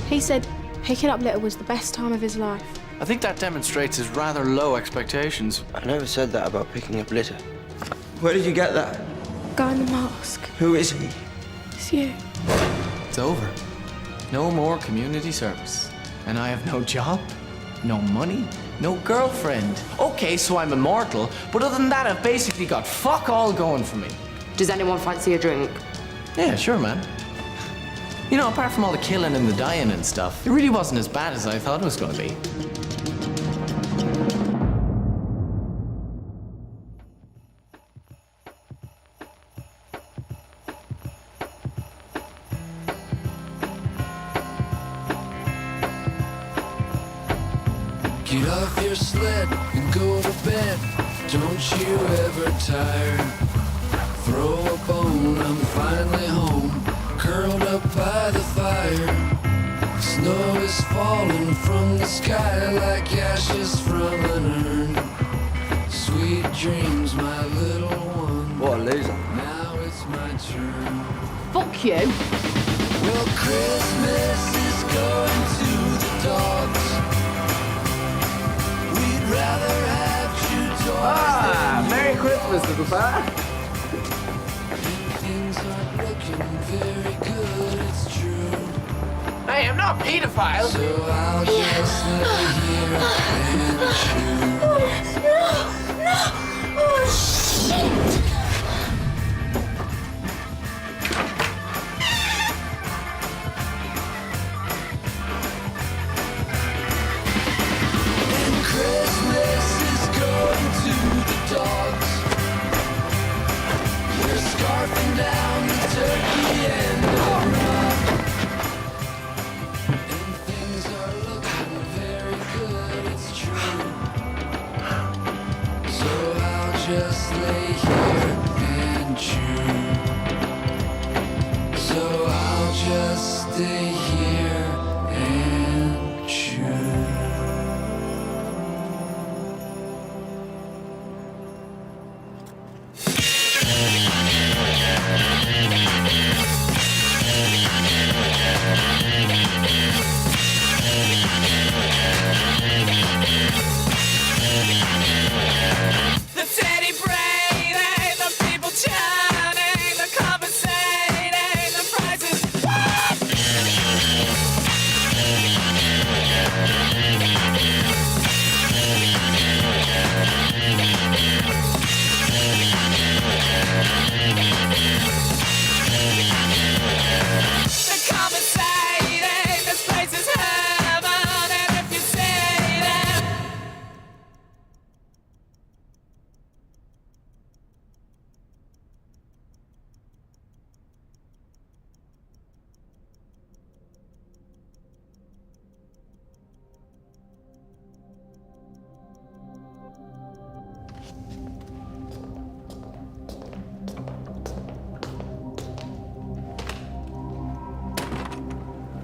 He said picking up litter was the best time of his life. I think that demonstrates his rather low expectations. I never said that about picking up litter. Where did you get that? Guy in the mask. Who is he? It's you. It's over. No more community service. And I have no job, no money, no girlfriend. Okay, so I'm immortal, but other than that, I've basically got fuck all going for me. Does anyone fancy a drink? Yeah, sure, man. You know, apart from all the killing and the dying and stuff, it really wasn't as bad as I thought it was going to be. Get off your sled and go to bed. Don't you ever tire. Throw a bone, I'm finally home, curled up by the fire. Snow is falling from the sky like ashes from an urn. Sweet dreams, my little one. What a loser. Now it's my turn. Fuck you. Well, Christmas is going to the dogs. We'd rather have you toys than Merry Christmas, little fella. things aren't looking very good, it's true. Hey, I'm not a pedophile. So I'll just lay here and chew. And Christmas is going to the dogs. We're scarfing down the turkey and the rug. And things are looking very good, it's true. So I'll just lay here and chew. So I'll just stay here and chew. The teddy braiding, the people chatting, the conversating, the prizes. The conversating, this place is heaven, and if you say them.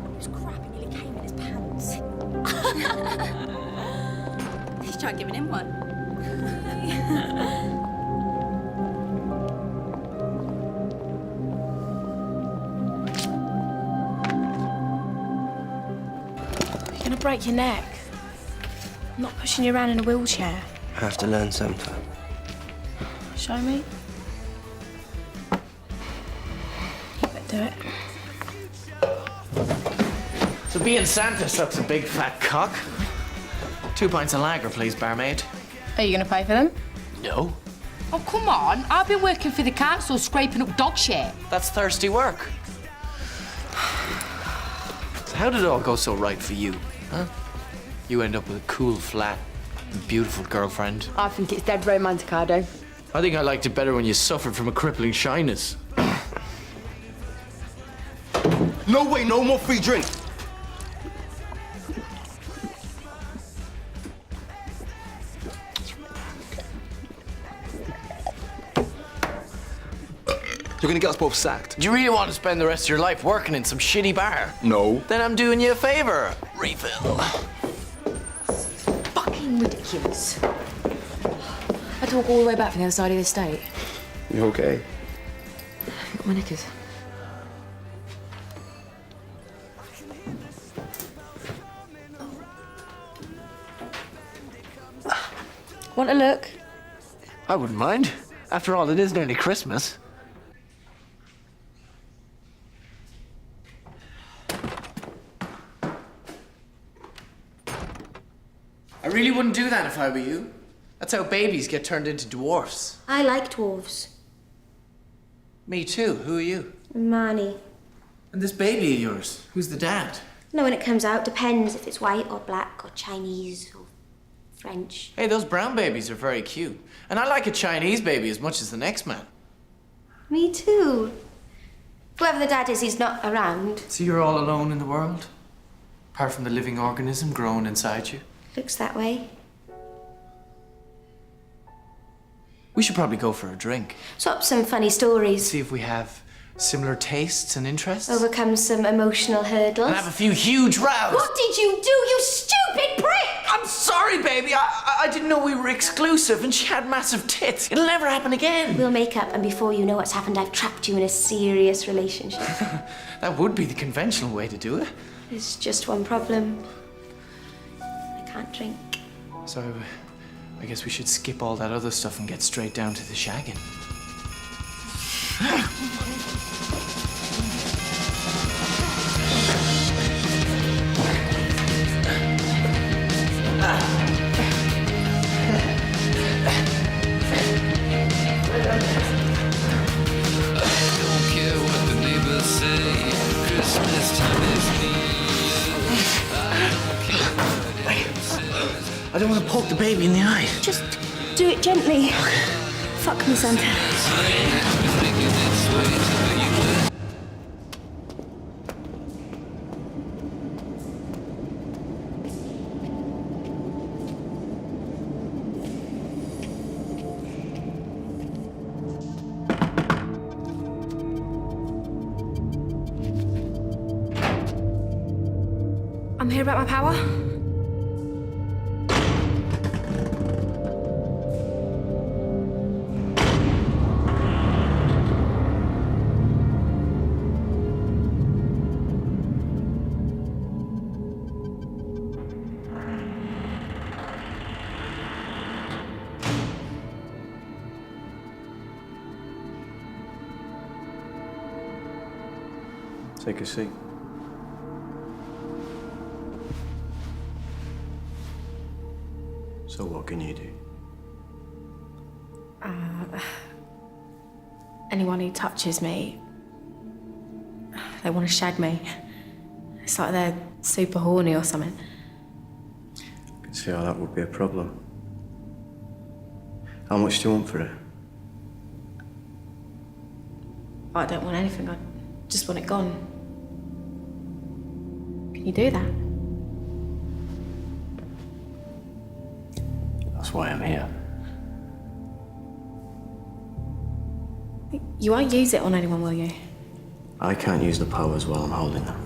He was crap and nearly came in his pants. He's tried giving him one. You're gonna break your neck. I'm not pushing you around in a wheelchair. I have to learn sometime. Show me. You better do it. So being Santa sucks a big fat cock. 2 pints of lager, please, barmaid. Are you gonna pay for them? No. Oh, come on. I've been working for the council scraping up dog shit. That's thirsty work. So how did it all go so right for you, huh? You end up with a cool flat, and beautiful girlfriend. I think it's dead romantic, I do. I think I liked it better when you suffered from a crippling shyness. No way, no more free drink. You're gonna get us both sacked. Do you really want to spend the rest of your life working in some shitty bar? No. Then I'm doing you a favor. Refill. Fucking ridiculous. I had to walk all the way back from the other side of the estate. You okay? Got my knickers. Want a look? I wouldn't mind. After all, it is nearly Christmas. I really wouldn't do that if I were you. That's how babies get turned into dwarfs. I like dwarves. Me too. Who are you? Marnie. And this baby of yours, who's the dad? No, when it comes out, depends if it's white or black or Chinese or French. Hey, those brown babies are very cute. And I like a Chinese baby as much as the next man. Me too. Whoever the dad is, he's not around. So you're all alone in the world? Apart from the living organism growing inside you? Looks that way. We should probably go for a drink. Swap some funny stories. See if we have similar tastes and interests. Overcome some emotional hurdles. And have a few huge rows. What did you do, you stupid prick? I'm sorry, baby. I didn't know we were exclusive and she had massive tits. It'll never happen again. We'll make up, and before you know what's happened, I've trapped you in a serious relationship. That would be the conventional way to do it. There's just one problem. I can't drink. So, I guess we should skip all that other stuff and get straight down to the shagging. Don't care what the neighbors say. Christmas time is near. I don't care what anyone says. I don't want to poke the baby in the eye. Just do it gently. Fuck me, Santa. Thinking it's way till you let I'm here about my power. Take a seat. So what can you do? Anyone who touches me, they want to shag me. It's like they're super horny or something. I can see how that would be a problem. How much do you want for it? I don't want anything, I just want it gone. Can you do that? That's why I'm here. You won't use it on anyone, will you? I can't use the powers while I'm holding them.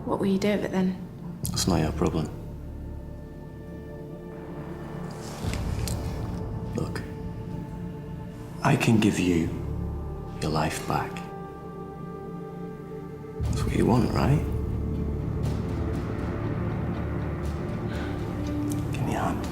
What will you do with it then? That's not your problem. Look, I can give you your life back. That's what you want, right? Give me a hand.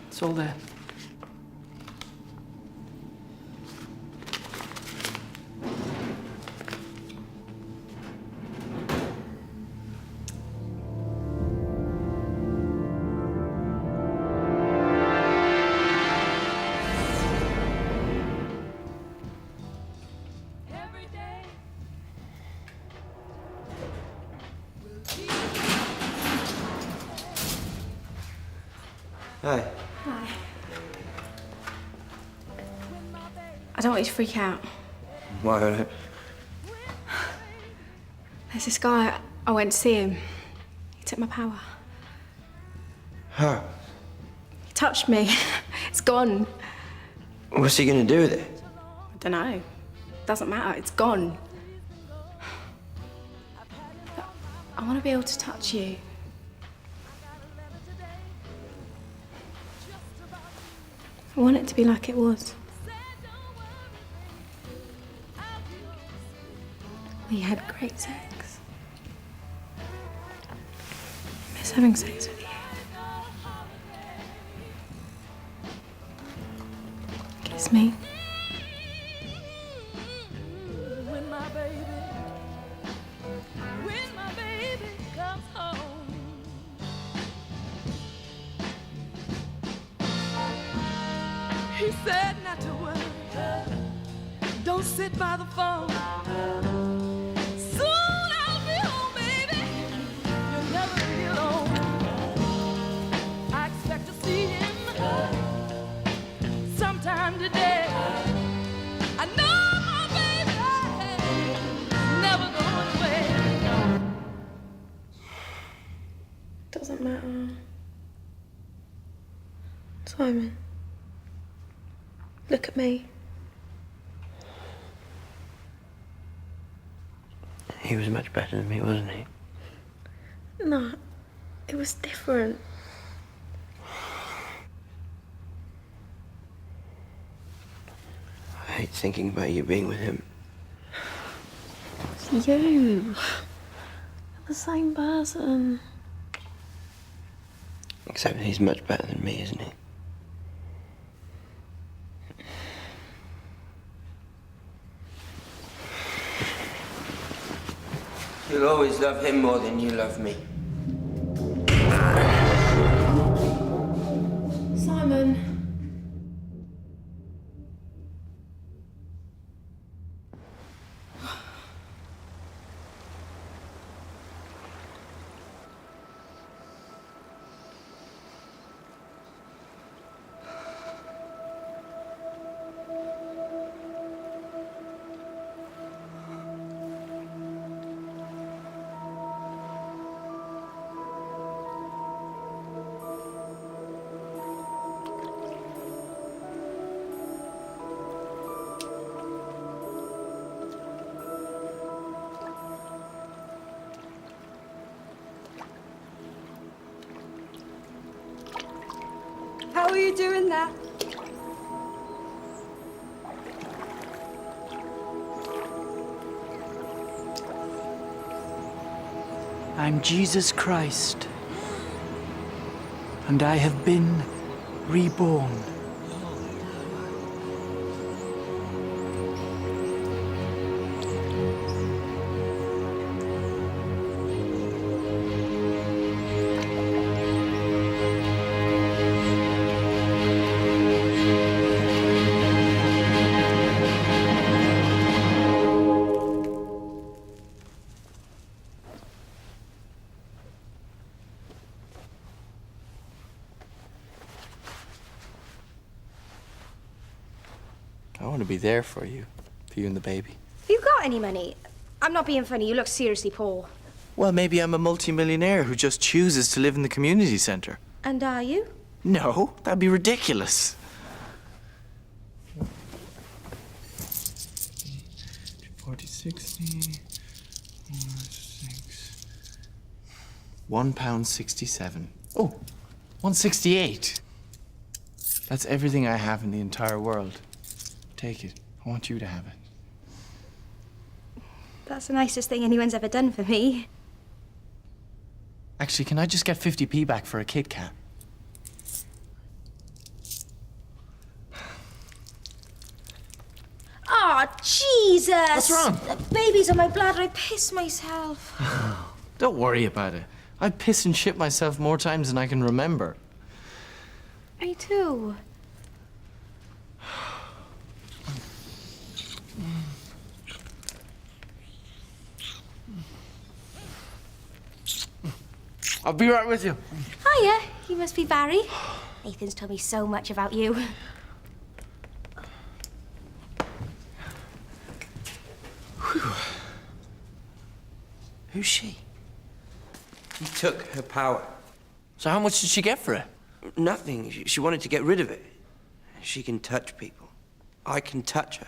It's all there. I don't want you to freak out. Why? There's this guy, I went to see him. He took my power. How? He touched me. It's gone. What's he gonna do with it? I don't know. Doesn't matter, it's gone. But I want to be able to touch you. I want it to be like it was. We had great sex. I miss having sex with you. Kiss me. When my baby comes home. He said not to worry. Don't sit by the phone. Soon I'll be home, baby. You'll never be alone. I expect to see him sometime today. I know my baby never going away. Doesn't matter. Simon, look at me. He was much better than me, wasn't he? No, it was different. I hate thinking about you being with him. It's you. You're the same person. Except he's much better than me, isn't he? You'll always love him more than you love me. Simon. How are you doing there? I'm Jesus Christ, and I have been reborn. I want to be there for you and the baby. Have you got any money? I'm not being funny. You look seriously poor. Well, maybe I'm a multimillionaire who just chooses to live in the community centre. And are you? No, that'd be ridiculous. 40, 60, 6. £1.67. Oh, 168. That's everything I have in the entire world. Take it. I want you to have it. That's the nicest thing anyone's ever done for me. Actually, can I just get 50p back for a Kit Kat? Oh, Jesus! What's wrong? Baby's on my bladder. I piss myself. Don't worry about it. I piss and shit myself more times than I can remember. Me too. I'll be right with you. Hiya, you must be Barry. Nathan's told me so much about you. Who's she? He took her power. So how much did she get for it? Nothing. She wanted to get rid of it. She can touch people. I can touch her.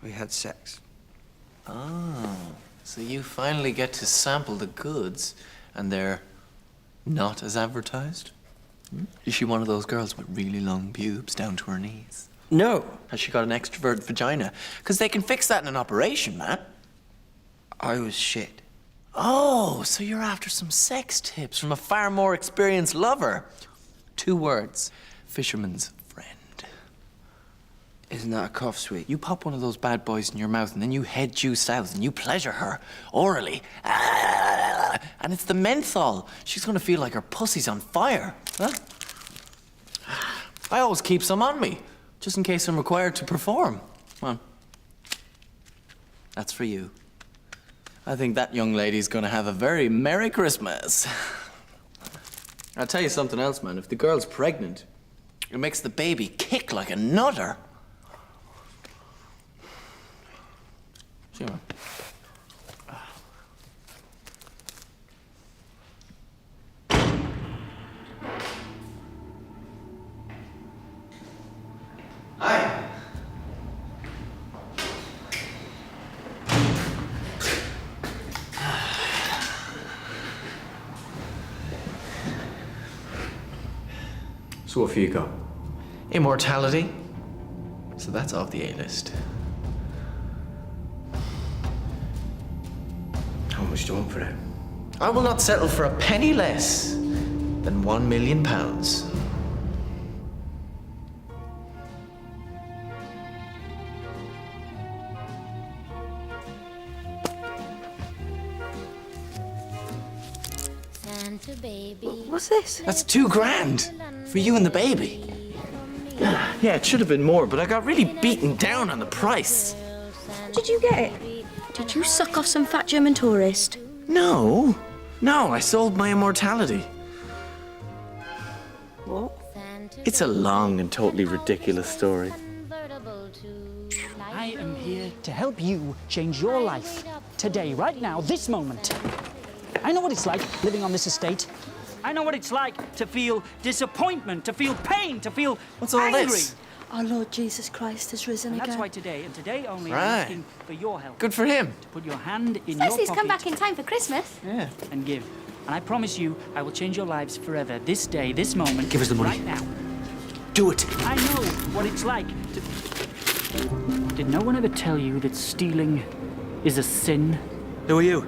We had sex. Oh, so you finally get to sample the goods, and they're not as advertised? Is she one of those girls with really long pubes down to her knees? No. Has she got an extrovert vagina? Because they can fix that in an operation, man. I was shit. Oh, so you're after some sex tips from a far more experienced lover. 2 words. Fisherman's friend. Isn't that a cough sweet? You pop one of those bad boys in your mouth and then you head due south and you pleasure her orally. And it's the menthol. She's gonna feel like her pussy's on fire. Huh? I always keep some on me, just in case I'm required to perform. Come on. That's for you. I think that young lady's gonna have a very Merry Christmas. I'll tell you something else, man. If the girl's pregnant, it makes the baby kick like a nutter. See, man. Hi. So what have you got? Immortality. So that's off the A-list. How much do you want for it? I will not settle for a penny less than £1 million. Santa baby. What's this? That's $2 grand for you and the baby. Yeah, it should have been more, but I got really beaten down on the price. Did you get it? Did you suck off some fat German tourist? No, I sold my immortality. What? It's a long and totally ridiculous story. I am here to help you change your life today, right now, this moment. I know what it's like living on this estate. I know what it's like to feel disappointment, to feel pain, to feel What's all angry. this? Our Lord Jesus Christ has risen And again. that's why today, and today only, Right. I'm asking for your help. Good for him. To put your hand in Nice your he's pocket come back in time for Christmas. Yeah. and give. And I promise you, I will change your lives forever. This day, this moment. Give us the money. Right now. Do it! I know what it's like to... Did no one ever tell you that stealing is a sin? Who are you?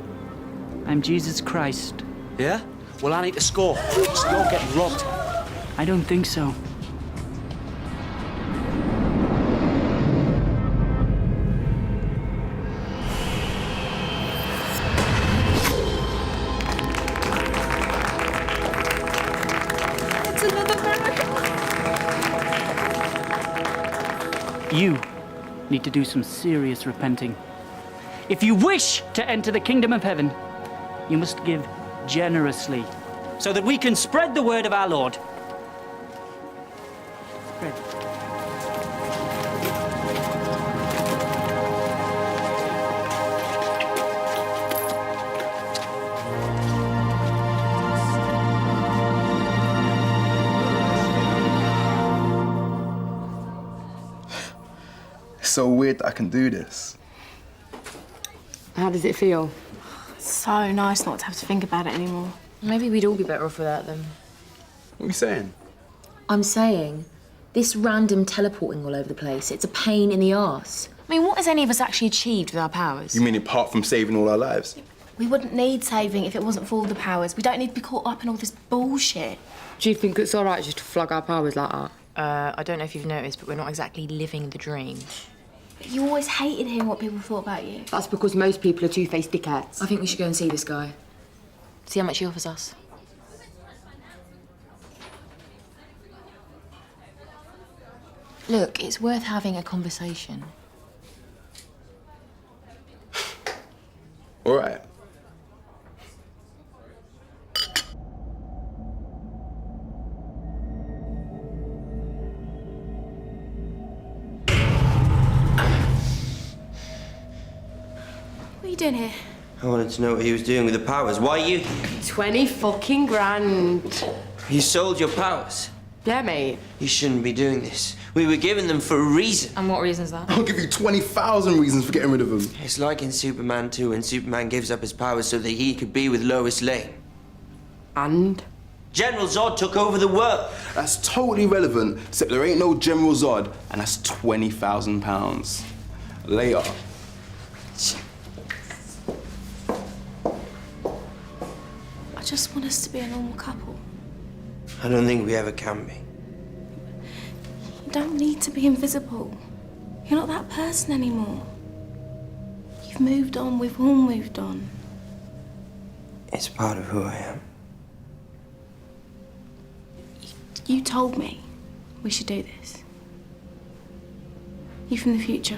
I'm Jesus Christ. Yeah? Well, I need to score. So you're getting robbed. I don't think so. It's another miracle. You need to do some serious repenting. If you wish to enter the kingdom of heaven, you must give generously so that we can spread the word of our Lord. Spread. It's so weird that I can do this. How does it feel? It's so nice not to have to think about it anymore. Maybe we'd all be better off without them. What are you saying? I'm saying, this random teleporting all over the place, it's a pain in the arse. I mean, what has any of us actually achieved with our powers? You mean apart from saving all our lives? We wouldn't need saving if it wasn't for all the powers. We don't need to be caught up in all this bullshit. Do you think it's all right just to flog our powers like that? I don't know if you've noticed, but we're not exactly living the dream. You always hated hearing what people thought about you. That's because most people are two-faced dickheads. I think we should go and see this guy. See how much he offers us. Look, it's worth having a conversation. All right. doing here? I wanted to know what he was doing with the powers. Why are you here? 20 fucking grand. You sold your powers. Yeah, mate. You shouldn't be doing this. We were given them for a reason. And what reason's that? I'll give you 20,000 reasons for getting rid of him. It's like in Superman 2 when Superman gives up his powers so that he could be with Lois Lane. And? General Zod took over the world. That's totally relevant, except there ain't no General Zod, and that's £20,000. Later. I just want us to be a normal couple. I don't think we ever can be. You don't need to be invisible. You're not that person anymore. You've moved on, we've all moved on. It's part of who I am. You told me we should do this. You from the future.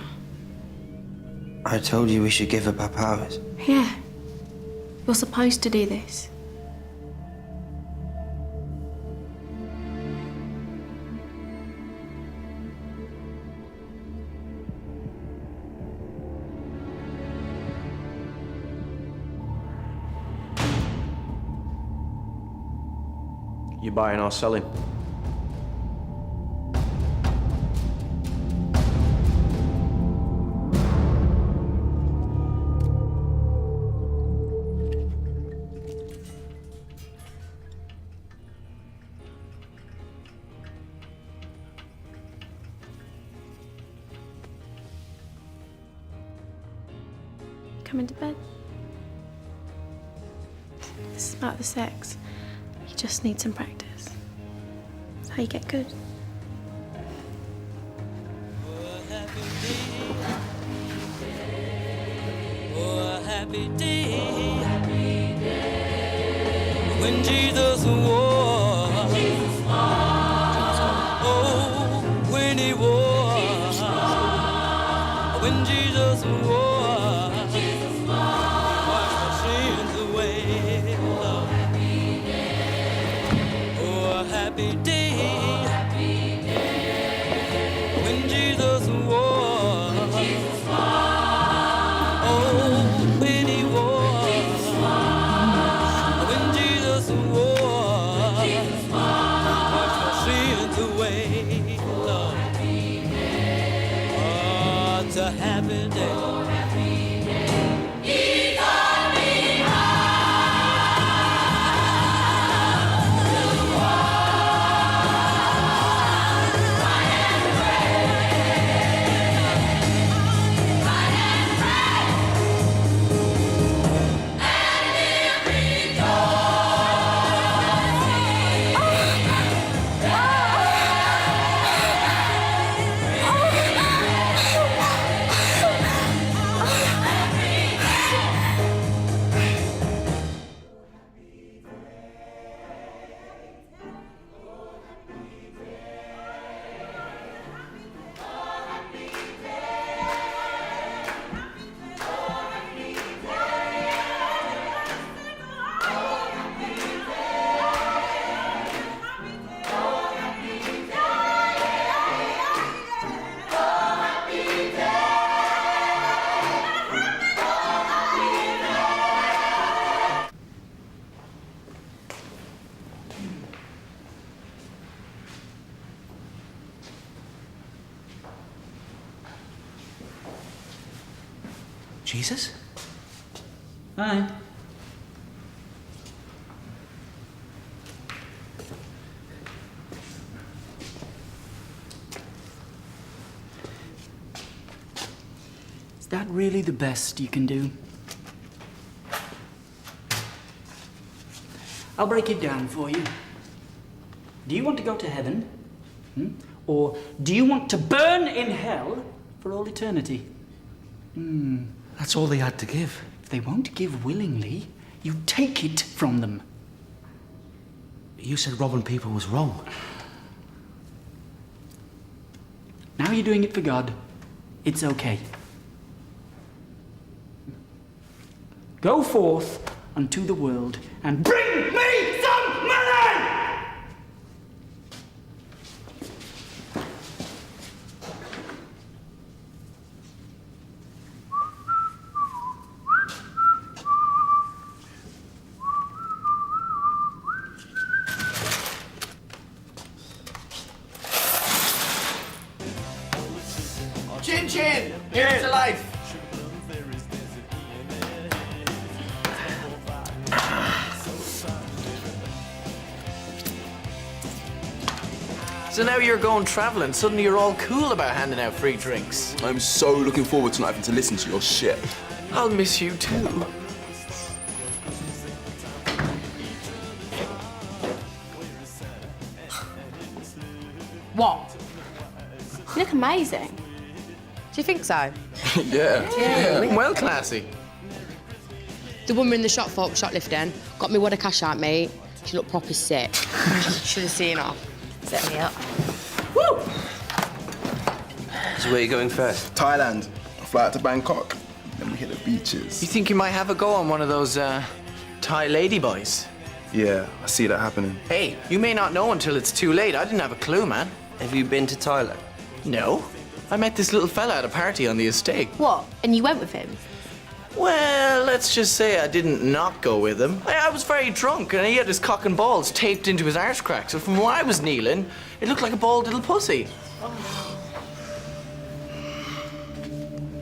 I told you we should give up our powers. Yeah. You're supposed to do this. You buying or selling? Coming to bed. This is about the sex. You just need some practice. That's how you get good. Oh, a happy day. When Jesus was. Oh, when he was. When Jesus was. Washed my sins away. Oh, a happy day. When Jesus was. Oh, when he was. When Jesus was. Washed my sins away. Lord. Oh, it's a happy day. Jesus? Hi. Is that really the best you can do? I'll break it down for you. Do you want to go to heaven? Or do you want to burn in hell for all eternity? That's all they had to give. If they won't give willingly, you take it from them. You said robbing people was wrong. Now you're doing it for God. It's okay. Go forth unto the world and bring me some money! Here's to life. So now you're going traveling. Suddenly you're all cool about handing out free drinks. I'm so looking forward to not having to listen to your shit. I'll miss you too. What? You look amazing. Do you think so? Yeah. Well, classy. The woman in the shop folk shoplifting got me what a cash out, mate. She looked proper sick. Should have seen her. Set me up. Woo! So where are you going first? Thailand. Fly out to Bangkok. Then we hit the beaches. You think you might have a go on one of those Thai ladyboys? Yeah, I see that happening. Hey, you may not know until it's too late. I didn't have a clue, man. Have you been to Thailand? No. I met this little fella at a party on the estate. What? And you went with him? Well, let's just say I didn't not go with him. I was very drunk and he had his cock and balls taped into his arse crack. So from where I was kneeling, it looked like a bald little pussy.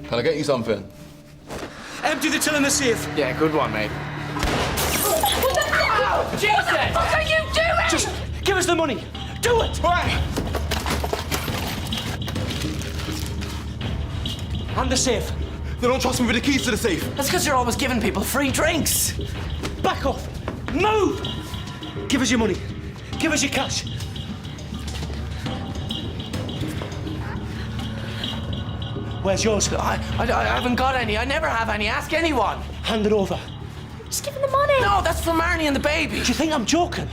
Can I get you something? Empty the till in the safe. Yeah, good one, mate. Jesus! What are you doing? Just give us the money. Do it! Right. And the safe. They don't trust me with the keys to the safe. That's because you're always giving people free drinks. Back off. Move! Give us your money. Give us your cash. Where's yours? I haven't got any. I never have any. Ask anyone. Hand it over. Just give him the money. No, that's for Marnie and the baby. Do you think I'm joking?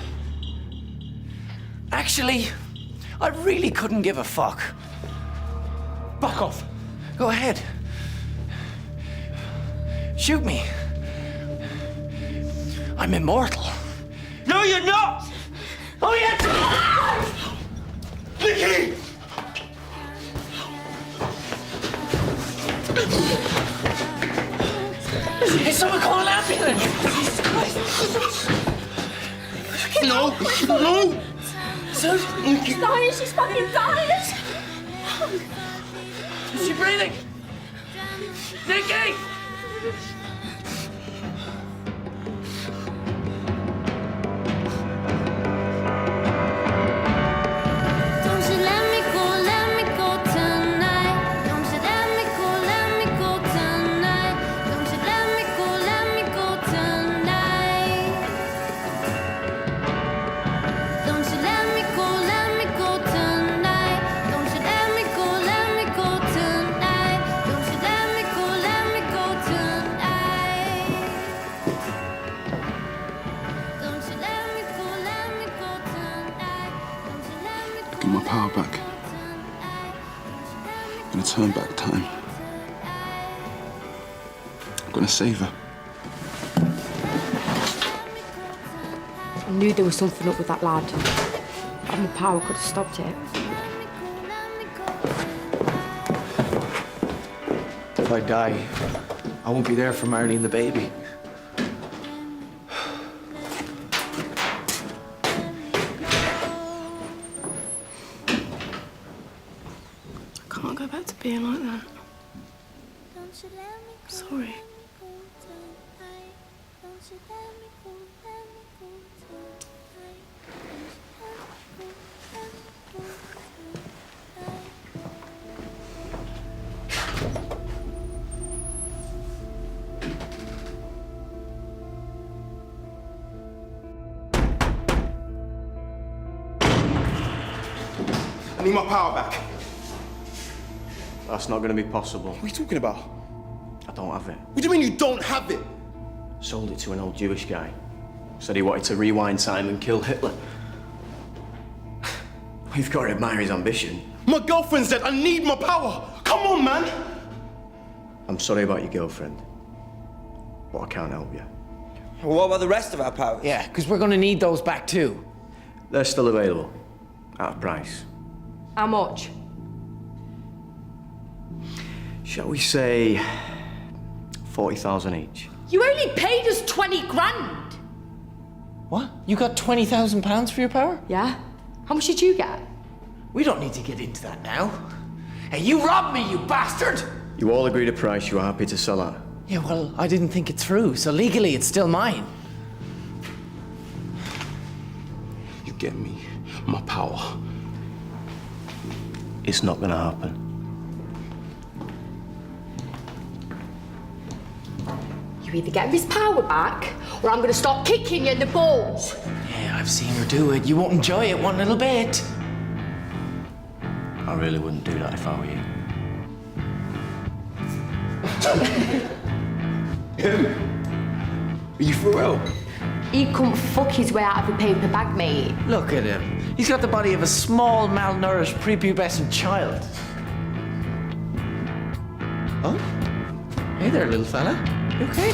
Actually, I really couldn't give a fuck. Back off. Go ahead. Shoot me. I'm immortal. No, you're not! Oh, yes! Nicky! Hey, someone call an ambulance! No! No! She's dying. She's fucking dying. Is she breathing? Nikki! Don't you let me go tonight. Don't you let me go tonight. Don't you let me go tonight. Don't you let me go tonight. Don't you let me go tonight. Don't you let me go tonight. Don't you let me go tonight. Don't you let me I get my power back. I'm gonna turn back time. I'm gonna save her. I knew there was something up with that lad. And my power could have stopped it. If I die, I won't be there for Marnie and the baby. I can't go back to being like that. Sorry. I need my power back. That's not going to be possible. What are you talking about? I don't have it. What do you mean you don't have it? Sold it to an old Jewish guy. Said he wanted to rewind time and kill Hitler. You've got to admire his ambition. My girlfriend's dead. I need my power. Come on, man. I'm sorry about your girlfriend, but I can't help you. Well, what about the rest of our powers? Yeah, because we're going to need those back too. They're still available, at a price. How much? Shall we say 40,000 each? You only paid us 20 grand. What? You got £20,000 for your power? Yeah? How much did you get? We don't need to get into that now. Hey, you robbed me, you bastard! You all agreed a price you were happy to sell at. Yeah, well, I didn't think it through, so legally it's still mine. You get me my power. It's not gonna happen. You either get his power back, or I'm gonna start kicking you in the balls. Yeah, I've seen her do it. You won't enjoy it one little bit. I really wouldn't do that if I were you. Him? Are you for real? He couldn't fuck his way out of a paper bag, mate. Look at him. He's got the body of a small, malnourished, prepubescent child. Oh? Hey there, little fella. You okay?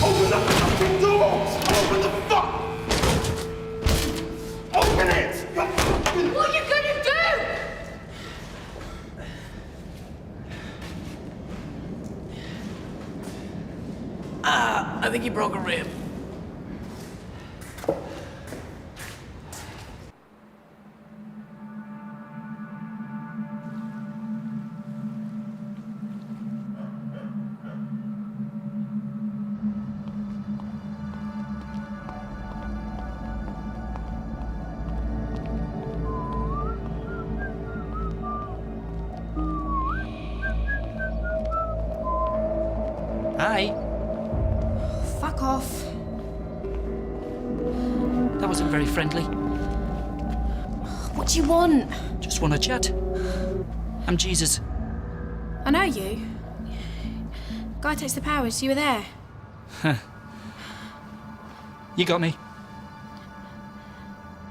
Open the fucking doors! Open the fuck! Open it! What are you gonna do? I think he broke a rib. Hi. Fuck off. That wasn't very friendly. What do you want? Just want to chat. I'm Jesus. I know you. Guy takes the powers, you were there. You got me.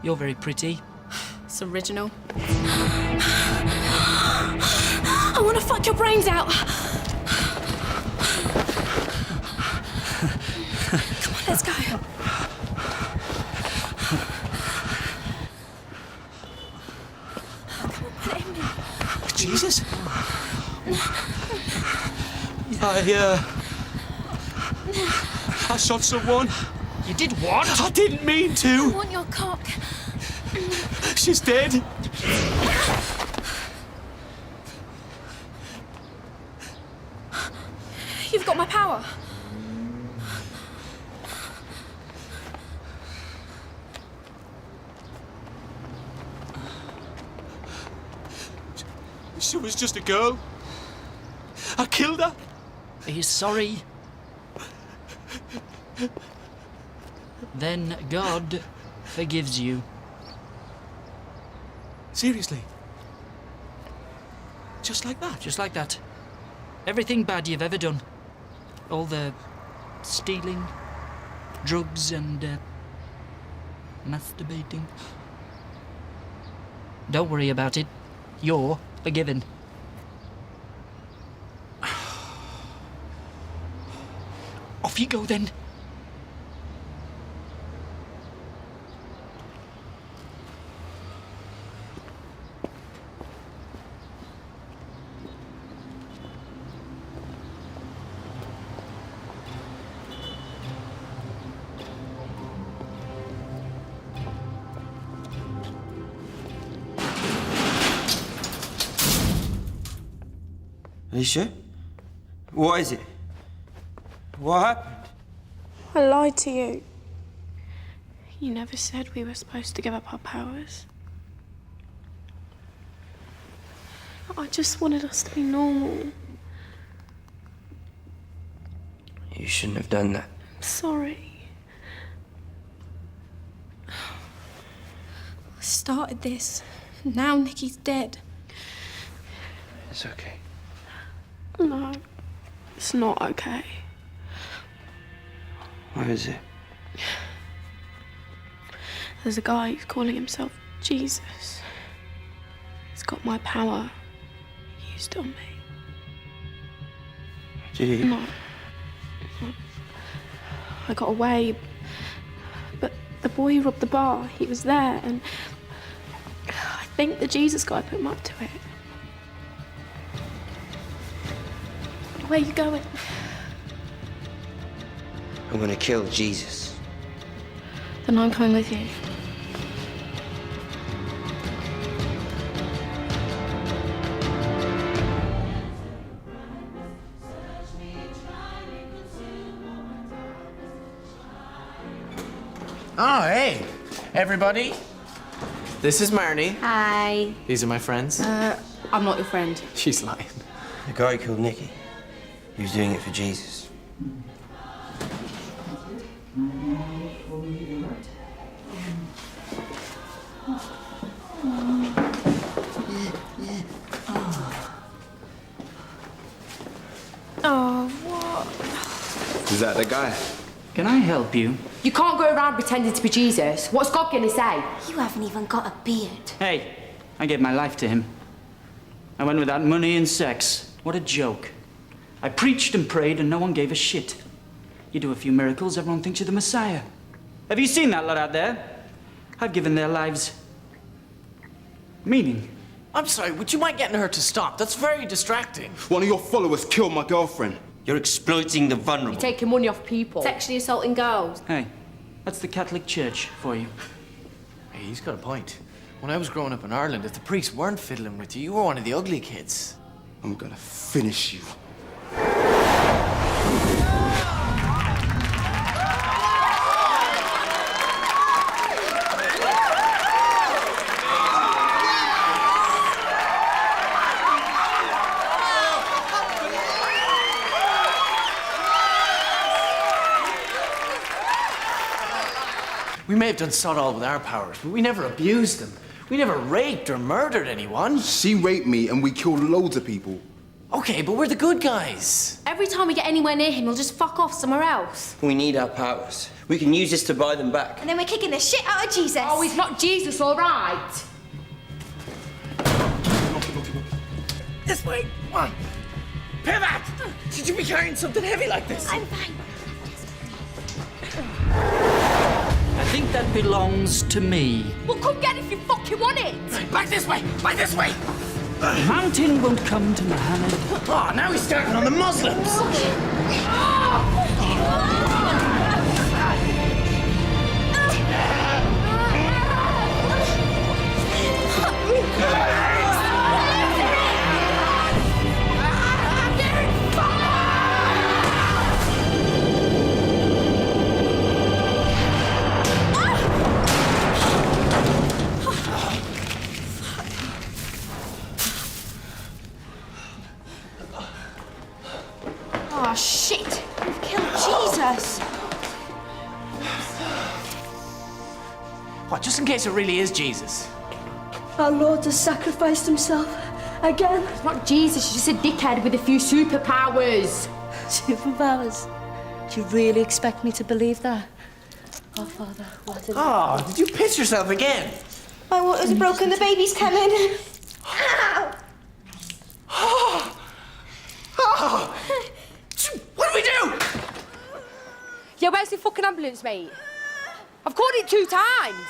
You're very pretty. It's original. I want to fuck your brains out. Come on, let's go. Come on, put it in me. Jesus? I shot someone. You did what? I didn't mean I to. want your cock. She's dead. You've got my power. She was just a girl. I killed her. Are you sorry? Then God forgives you. Seriously. Just like that. Just like that. Everything bad you've ever done. All the stealing, drugs, and masturbating. Don't worry about it. You're forgiven. Off you go then. Alicia? What is it? What happened? I lied to you. You never said we were supposed to give up our powers. I just wanted us to be normal. You shouldn't have done that. I'm sorry. I started this. Now Nicky's dead. It's okay. No, it's not okay. What is it? There's a guy who's calling himself Jesus. He's got my power used on me. Did he? No. I got away, but the boy who robbed the bar, he was there, and I think the Jesus guy put him up to it. Where are you going? I'm gonna kill Jesus. Then I'm coming with you. Oh, hey, everybody. This is Marnie. Hi. These are my friends. I'm not your friend. She's lying. The guy who killed Nicky. He was doing it for Jesus. Oh, what? Is that the guy? Can I help you? You can't go around pretending to be Jesus. What's God gonna say? You haven't even got a beard. Hey, I gave my life to him. I went without money and sex. What a joke. I preached and prayed and no one gave a shit. You do a few miracles, everyone thinks you're the Messiah. Have you seen that lot out there? I've given their lives meaning. I'm sorry, would you mind getting her to stop? That's very distracting. One of your followers killed my girlfriend. You're exploiting the vulnerable. You're taking money off people. Sexually assaulting girls. Hey, that's the Catholic Church for you. Hey, he's got a point. When I was growing up in Ireland, if the priests weren't fiddling with you, you were one of the ugly kids. I'm gonna finish you. We may have done sod all with our powers, but we never abused them. We never raped or murdered anyone. She raped me and we killed loads of people. Okay, but we're the good guys. Every time we get anywhere near him, he'll just fuck off somewhere else. We need our powers. We can use this to buy them back. And then we're kicking the shit out of Jesus. Oh, he's not Jesus, all right? This way. Come on. Pivot! Should you be carrying something heavy like this? I'm fine. I think that belongs to me. Well, come get it if you fucking want it. Back this way! Back this way! Mountain won't come to Muhammad. Oh, now he's starting on the Muslims. Oh, shit. We've killed Jesus. What, just in case it really is Jesus? Our Lord has sacrificed himself again. It's not Jesus, she's just a dickhead with a few superpowers. Superpowers? Do you really expect me to believe that? Oh, Father, what is Oh, did you piss yourself again? My water's broken. The baby's coming. Ow! What do we do? Yeah, where's the fucking ambulance, mate? I've called it 2 times.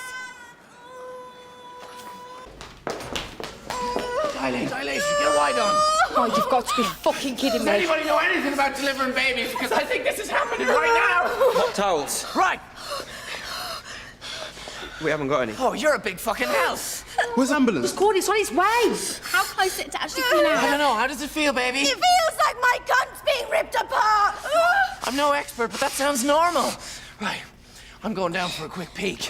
Dilation, get a wide on. Oh, you've got to be fucking kidding Does me. anybody know anything about delivering babies? Because I think this is happening right now. Hot towels. Right. We haven't got any. Oh, you're a big fucking house. Where's ambulance? It's called, it's on its way. How close is it to actually coming I out? don't know. How does it feel, baby? It feels like my gun's being ripped apart. I'm no expert, but that sounds normal. Right. I'm going down for a quick peek.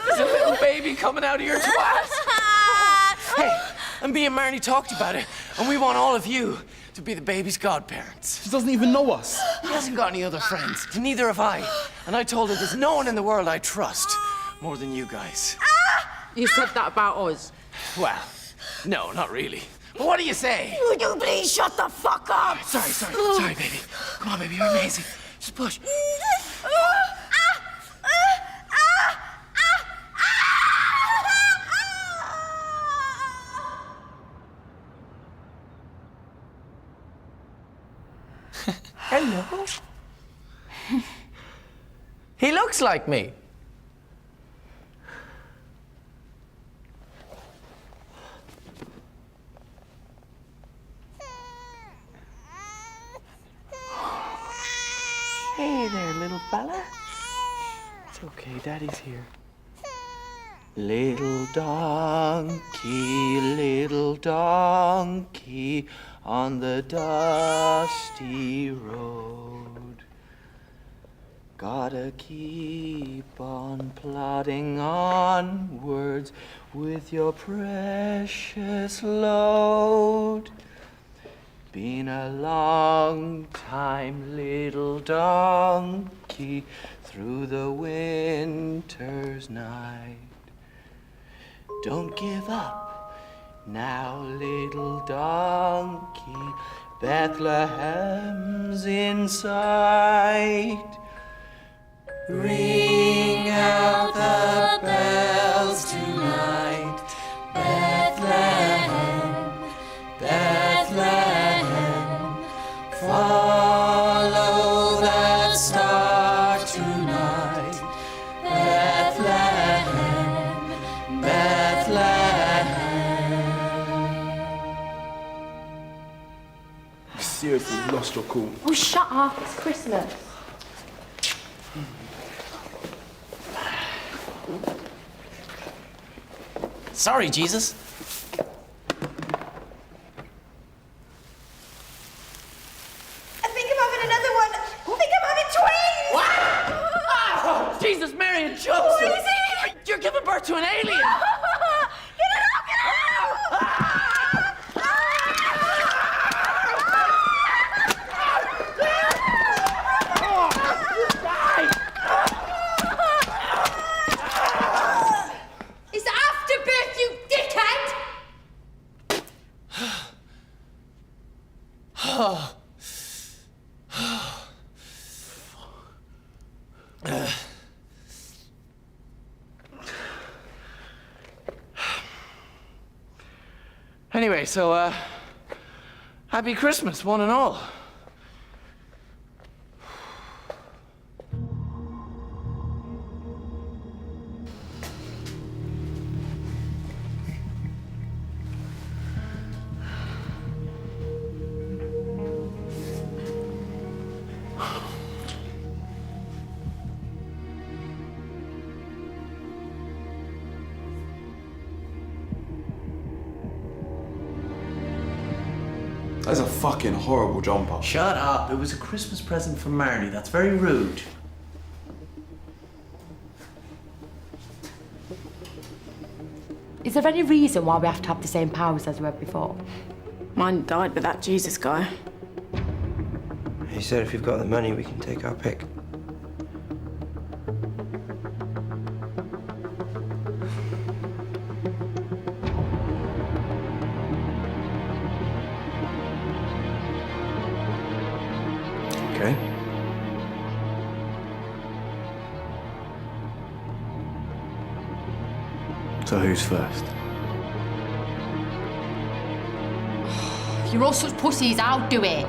There's a little baby coming out of your twat. Hey, and me and Marnie talked about it, and we want all of you to be the baby's godparents. She doesn't even know us. He hasn't got any other friends, and neither have I. And I told her there's no one in the world I trust more than you guys. You said that about us. Well, no, not really. But what do you say? Would you please shut the fuck up? Sorry, baby. Come on, baby, you're amazing. Just push. Hello. He looks like me. there, little fella. It's okay, Daddy's here. Little donkey on the dusty road. Gotta keep on plodding onwards with your precious load. Been a long time, little donkey, through the winter's night. Don't give up now, little donkey, Bethlehem's in sight. Ring out the bells tonight, Bethlehem, Bethlehem. Follow the star tonight, Bethlehem, Bethlehem. You seriously lost your cool. Oh, shut up. It's Christmas. Sorry, Jesus. I think I'm having another one. I think I'm having twins. What? Oh, Jesus, Mary, and Joseph. What is it? You're giving birth to an alien. Get it out! Get it out! It's afterbirth, you dickhead! Anyway, so, happy Christmas, one and all. That's a fucking horrible jumper. Shut up. It was a Christmas present from Marnie. That's very rude. Is there any reason why we have to have the same powers as we had before? Mine died with that Jesus guy. He said if you've got the money, we can take our pick. Okay. So who's first? You're all such pussies, I'll do it.